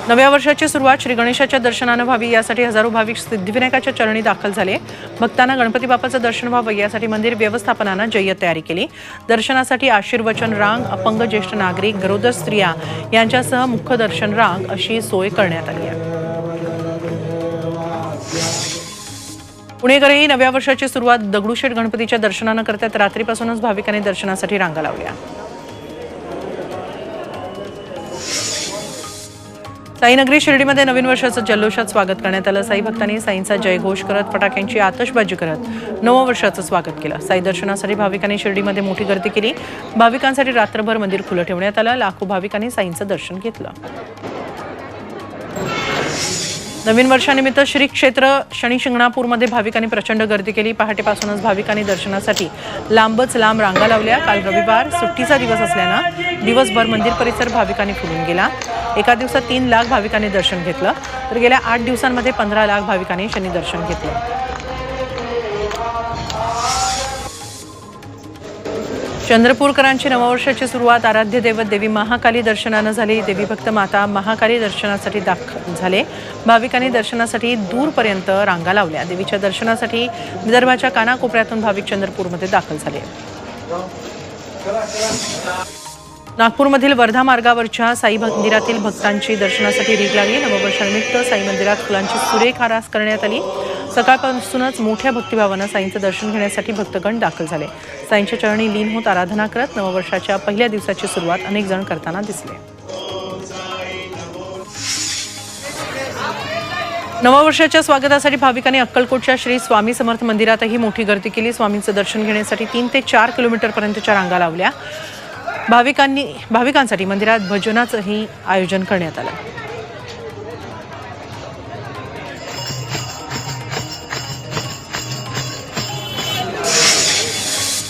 नव्या वर्षाची सुरुवात श्री गणेशाच्या दर्शनानं व्हावी यासाठी हजारो भाविक सिद्धिविनायकाच्या चरणी दाखल झाले। भक्तांना गणपती बाप्पाचं दर्शन व्हावं यासाठी मंदिर व्यवस्थापनानं जय्यत तयारी केली। दर्शनासाठी आशीर्वचन रांग, अपंग ज्येष्ठ नागरिक, गरोदर स्त्रिया यांच्यासह मुख्य दर्शन रांग अशी सोय करण्यात आली आहे। पुणेकरही नव्या वर्षाची सुरुवात दगडूशेठ गणपतीच्या दर्शनानं करतात। रात्रीपासूनच भाविकांनी दर्शनासाठी रांगा लावल्या। साईनगरी शिर्डीमध्ये नवीन वर्षाचं जल्लोषात स्वागत करण्यात आलं। साई भक्तांनी साईंचा जयघोष करत फटाक्यांची आतषबाजी करत नवं वर्षाचं स्वागत केलं। साई दर्शनासाठी भाविकांनी शिर्डीमध्ये मोठी गर्दी केली। भाविकांसाठी रात्रभर मंदिर खुलं ठेवण्यात आलं। लाखो भाविकांनी साईंचं दर्शन घेतलं। नवीन वर्षानिमित्त श्री क्षेत्र शनी शिंगणापूरमध्ये भाविकांनी प्रचंड गर्दी केली। पहाटेपासूनच भाविकांनी दर्शनासाठी लांबच लांब रांगा लावल्या। काल रविवार सुट्टीचा दिवस असल्यानं दिवसभर मंदिर परिसर भाविकांनी फुलून गेला। एका दिवसात 3 लाख भाविकांनी दर्शन घेतलं, तर गेल्या 8 दिवसांमध्ये 15 लाख भाविकांनी शनी दर्शन घेतलं। चंद्रपूरकरांची नववर्षाची सुरुवात आराध्य दैवत देवी महाकाली दर्शनानं झाली। देवी भक्त माता महाकाली दर्शनासाठी दाखल झाले। भाविकांनी दर्शनासाठी दूरपर्यंत रांगा लावल्या। देवीच्या दर्शनासाठी विदर्भाच्या कानाकोपऱ्यातून भाविक चंद्रपूरमध्ये दाखल झाले। नागपूरमधील वर्धा मार्गावरच्या साई मंदिरातील भक्तांची दर्शनासाठी रीघ लागली। नववर्षानिमित्त साई मंदिरात फुलांची सुरेख आरास करण्यात आली। सकाळपासूनच मोठ्या भक्तिभावानं साईंचं दर्शन घेण्यासाठी भक्तगण दाखल झाले। साईंच्या चरणी लीन होत आराधना करत नववर्षाच्या पहिल्या दिवसाची सुरुवात अनेक जण करताना दिसले। नववर्षाच्या स्वागतासाठी भाविकांनी अक्कलकोटच्या श्री स्वामी समर्थ मंदिरातही मोठी गर्दी केली। स्वामींचं दर्शन घेण्यासाठी 3 ते 4 किलोमीटरपर्यंतच्या रांगा लावल्या। भाविकांसाठी मंदिरात भजनाचंही आयोजन करण्यात आलं।